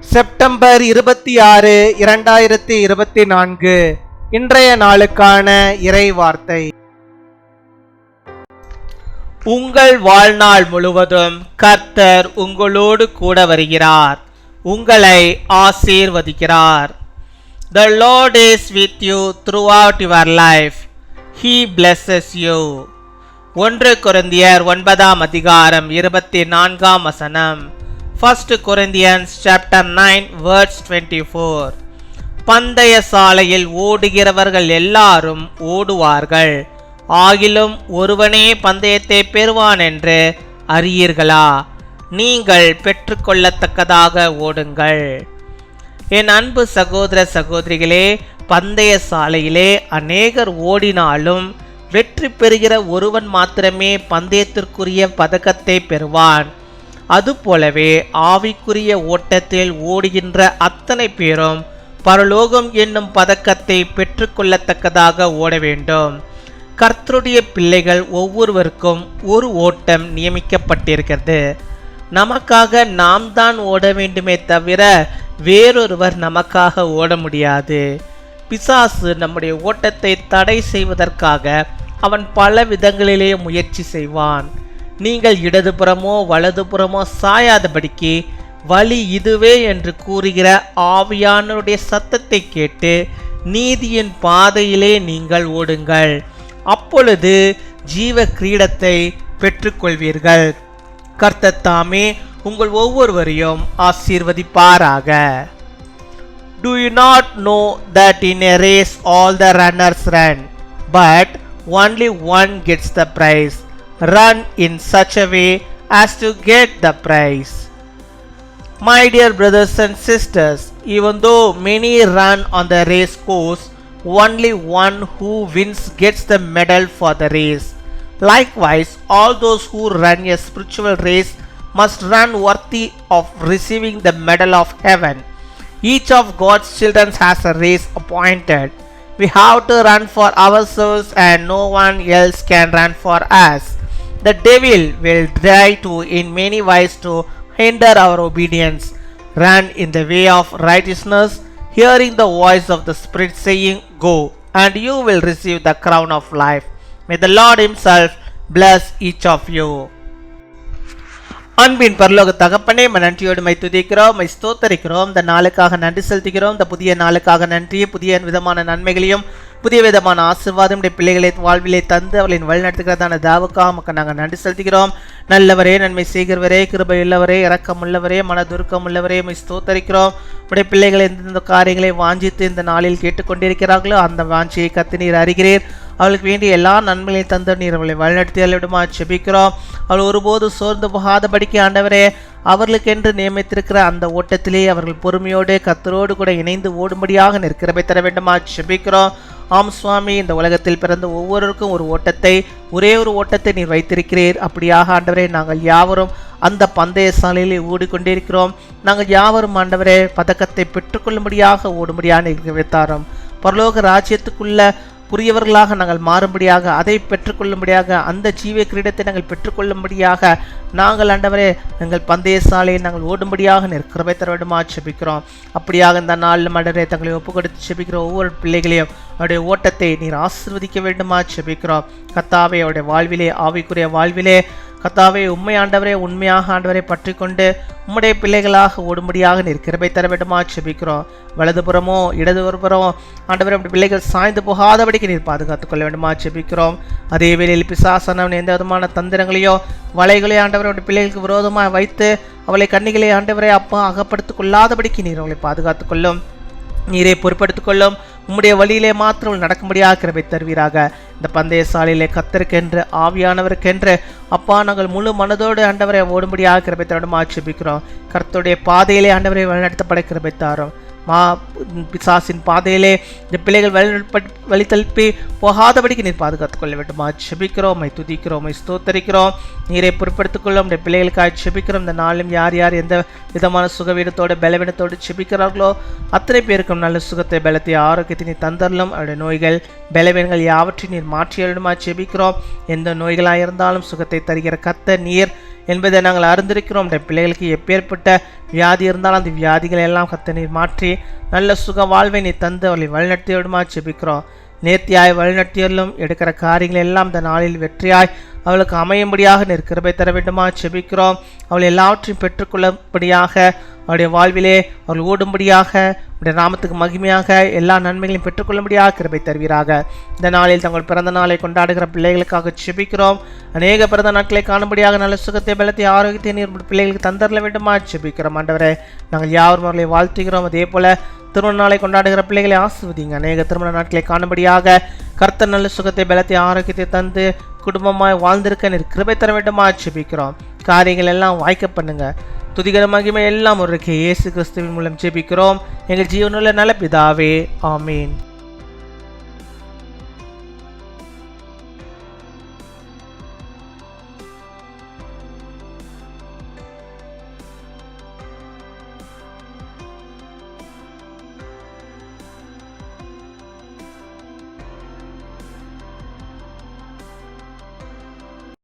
September 26, 2024 இன்றைய நாளுக்கான இறை வார்த்தை. உங்கள் வாழ்நாள் முழுவதும் கர்த்தர் உங்களோடு கூட வருகிறார், உங்களை ஆசீர்வதிக்கிறார். The Lord is with you throughout your life. He blesses you. 1 கொரிந்தியர் 9 அதிகாரம் 24 வசனம். 1 Corinthians chapter 9 verse 24. பந்தய சாலையில் ஓடுகிறவர்கள் எல்லாரும் ஓடுவார்கள், ஆகிலும் ஒருவனே பந்தயத்தை பெறுவான் என்று அறியீர்களா? நீங்கள் பெற்றுக்கொள்ளத்தக்கதாக ஓடுங்கள். என் அன்பு சகோதர சகோதரிகளே, பந்தய சாலையிலே அநேகர் ஓடினாலும் வெற்றி பெறுகிற ஒருவன் மாத்திரமே பந்தயத்திற்குரிய பதக்கத்தை பெறுவான். அதுபோலவே ஆவிக்குரிய ஓட்டத்தில் ஓடுகின்ற அத்தனை பேரும் பரலோகம் என்னும் பதக்கத்தை பெற்றுக்கொள்ளத்தக்கதாக ஓட வேண்டும். கர்த்தருடைய பிள்ளைகள் ஒவ்வொருவருக்கும் ஒரு ஓட்டம் நியமிக்கப்பட்டிருக்கிறது. நமக்காக நாம் தான் ஓட வேண்டுமே தவிர வேறொருவர் நமக்காக ஓட முடியாது. பிசாசு நம்முடைய ஓட்டத்தை தடை செய்வதற்காக அவன் பல விதங்களிலே முயற்சி செய்வான். நீங்கள் இடதுபுறமோ வலதுபுறமோ சாயாதபடிக்கு வழி இதுவே என்று கூறுகிற ஆவியானவருடைய சத்தத்தை கேட்டு நீதியின் பாதையிலே நீங்கள் ஓடுங்கள். அப்பொழுது ஜீவ கிரீடத்தை பெற்றுக்கொள்வீர்கள். கர்த்தர் தாமே உங்கள் ஒவ்வொருவரையும் ஆசீர்வதிப்பாராக. Do you not know that in a race all the runners run, but only one gets the prize? Run in such a way as to get the prize. My dear brothers and sisters, even though many run on the race course, only one who wins gets the medal for the race. Likewise, all those who run a spiritual race must run worthy of receiving the medal of heaven. Each of God's children has a race appointed. We have to run for ourselves and no one else can run for us. The devil will try to in many ways to hinder our obedience. Run in the way of righteousness, hearing the voice of the Spirit saying, "Go," and you will receive the crown of life. May the Lord himself bless each of you. அன்பின் பரலோக தகப்பனே, நன்றியோடு my துதிக்கிறோம், my ஸ்தோத்தரிக்கிறோம். இந்த நாளுக்காக நன்றி செலுத்துகிறோம். இந்த புதிய நாளுக்காக நன்றி. புதிய விதமான நன்மைகளையும் புதிய விதமான ஆசீர்வாதம் பிள்ளைகளை வாழ்விலே தந்து அவர்களின் வழிநடத்துகிறதான தாவுக்காக மக்கள் நாங்கள் நன்றி செலுத்துகிறோம். நல்லவரே, நன்மை செய்கிறவரே, கிருபை உள்ளவரே, இரக்கம் உள்ளவரே, மனதுருக்கம் உள்ளவரே, மை ஸ்தோத்தரிக்கிறோம். உடைய பிள்ளைகளை எந்தெந்த காரியங்களை வாஞ்சித்து இந்த நாளில் கேட்டுக்கொண்டிருக்கிறார்களோ அந்த வாஞ்சியை கத்து நீர் அறிகிறீர். அவளுக்கு வேண்டிய எல்லா நன்மைகளையும் தந்து நீர் அவளை வழிநடத்தி விடுமா செபிக்கிறோம். அவள் ஒருபோது சோர்ந்து போகாதபடிக்கு ஆண்டவரே, அவர்களுக்கென்று நியமித்திருக்கிற அந்த ஓட்டத்திலே அவர்கள் பொறுமையோடு கர்த்தரோடு கூட இணைந்து ஓடும்படியாக நிற்கிறபை தர வேண்டுமா செபிக்கிறோம். ஆம் சுவாமி, இந்த உலகத்தில் பிறந்த ஒவ்வொருவருக்கும் ஒரு ஓட்டத்தை, ஒரே ஒரு ஓட்டத்தை நீர் வைத்திருக்கிறீர். அப்படியாக ஆண்டவரே, நாங்கள் யாவரும் அந்த பந்தய சாலையிலே ஓடிக்கொண்டிருக்கிறோம். நாங்கள் யாவரும் ஆண்டவரே பதக்கத்தை பெற்றுக்கொள்ளும்படியாக ஓடும்படியாக நிற்க வைத்தாரோம். பரலோக ராஜ்யத்துக்குள்ள புரியவர்களாக நாங்கள் மாறும்படியாக, அதை பெற்றுக்கொள்ளும்படியாக, அந்த ஜீவ கிரீடத்தை நாங்கள் பெற்றுக்கொள்ளும்படியாக நாங்கள் ஆண்டவரே எங்கள் பந்தய சாலையை நாங்கள் ஓடும்படியாக நிற்கிறவை தர வேண்டுமா செபிக்கிறோம். அப்படியாக இந்த நாளில் ஆண்டவரே தங்களை ஒப்பு கொடுத்து செபிக்கிற ஒவ்வொரு பிள்ளைகளையும் அவருடைய ஓட்டத்தை நீர் ஆசீர்வதிக்க வேண்டுமா செபிக்கிறோம். கர்த்தாவே, அவருடைய வாழ்விலே, ஆவிக்குரிய வாழ்விலே கர்த்தாவே உண்மை ஆண்டவரே, உண்மையாக ஆண்டவரை பற்றி கொண்டு உம்முடைய பிள்ளைகளாக ஓடும்படியாக நீர் கிருபை தர வேண்டுமா செபிக்கிறோம். வலதுபுறமோ இடதுபுறமோ ஆண்டவரே பிள்ளைகள் சாய்ந்து போகாதபடிக்கு நீர் பாதுகாத்துக் கொள்ள வேண்டுமா செபிக்கிறோம். அதே வேளையில் பிசாசனவன் எந்த விதமான தந்திரங்களையோ வலைகளையோ ஆண்டவரை பிள்ளைகளுக்கு விரோதமாக வைத்து அவளை கண்ணிகளை ஆண்டவரை அப்பா அகப்படுத்திக் கொள்ளாதபடிக்கு நீர் அவளை பாதுகாத்துக் கொள்ளும். நீரை பொறுப்படுத்திக் கொள்ளும். உம்முடைய வழியிலே மாத்திரம் நடக்கும்படியாக கிருபை தருவீராக. இந்த பந்தய சாலையிலே கர்த்தருக்கென்று, ஆவியானவருக்கென்று அப்பா நாங்கள் முழு மனதோடு ஆண்டவரை ஓடும்படியாக கிருபை தரணுமா செபிக்கிறோம். கர்த்தருடைய பாதையிலே ஆண்டவரை வழிநடத்தப்பட கிருபை தாரும். பிசாசின் பாதையிலே இந்த பிள்ளைகள் வழி தழுப்பி போகாதபடிக்கு நீர் பாதுகாத்துக் கொள்ள வேண்டுமா செபிக்கிறோம். துதிக்கிறோம், ஸ்தோத்தரிக்கிறோம். நீரை பொறுப்படுத்திக் கொள்ளும். இந்த பிள்ளைகளுக்காக செபிக்கிறோம். இந்த நாளும் யார் யார் எந்த விதமான சுகவீனத்தோடு பலவீனத்தோடு செபிக்கிறார்களோ அத்தனை பேருக்கும் நல்ல சுகத்தை, பலத்தை, ஆரோக்கியத்தை நீர் தந்தரலும். அவருடைய நோய்கள் பலவீனங்கள் யாவற்றையும் நீர் மாற்றி எழுடுமா செபிக்கிறோம். எந்த நோய்களாக இருந்தாலும் சுகத்தை தருகிற கர்த்தர் நீர். என்பதை நாங்கள் அறிந்திருக்கிறோம். பிள்ளைகளுக்கு எப்பேற்பட்ட வியாதி இருந்தாலும் அந்த வியாதிகளை எல்லாம் கர்த்தர் நீர் மாற்றி நல்ல சுக வாழ்வை நீ தந்து அவளை வழிநடத்தி விடுமா ஜெபிக்கிறோம். நேர்த்தியாய் வழிநடத்தியலும் எடுக்கிற காரியங்கள் எல்லாம் இந்த நாளில் வெற்றியாய் அவளுக்கு அமையும்படியாக நீர் கிருபை தர வேண்டுமா ஜெபிக்கிறோம். அவள் எல்லாவற்றையும் பெற்றுக்கொள்ளும்படியாக அவருடைய வாழ்விலே அவள் ஓடும்படியாக உடைய நாமத்துக்கு மகிமையாக எல்லா நன்மைகளையும் பெற்றுக்கொள்ளும்படியாக கிருபை தருவீராக. இந்த நாளில் தங்கள் பிறந்த நாளை கொண்டாடுகிற பிள்ளைகளுக்காக ஜெபிக்கிறோம். அநேக பிறந்த நாட்களை காணும்படியாக நல்ல சுகத்தை பலத்தை ஆரோக்கியத்தை நீர் பிள்ளைகளுக்கு தந்தரல வேண்டுமா ஜெபிக்கிறோம். ஆண்டவரே, நாங்கள் யாவரும் அவர்களை வாழ்த்துகிறோம். அதே போல திருமண நாளை கொண்டாடுகிற பிள்ளைகளை ஆசிர்வதிங்க. அநேக திருமண நாட்களை காணும்படியாக கர்த்தர் நல்ல சுகத்தை பலத்தை ஆரோக்கியத்தை தந்து குடும்பமாய் வாழ்ந்திருக்க நீர் கிருபை தர வேண்டுமா ஜெபிக்கிறோம். காரியங்கள் எல்லாம் வாய்க்க பண்ணுங்க. துதிகர மகிமை எல்லாம் ஒரு இயேசு கிறிஸ்துவின் மூலம் ஜெபிக்கிறோம் எங்கள் ஜீவனுள்ள நல்ல பிதாவே, ஆமீன்.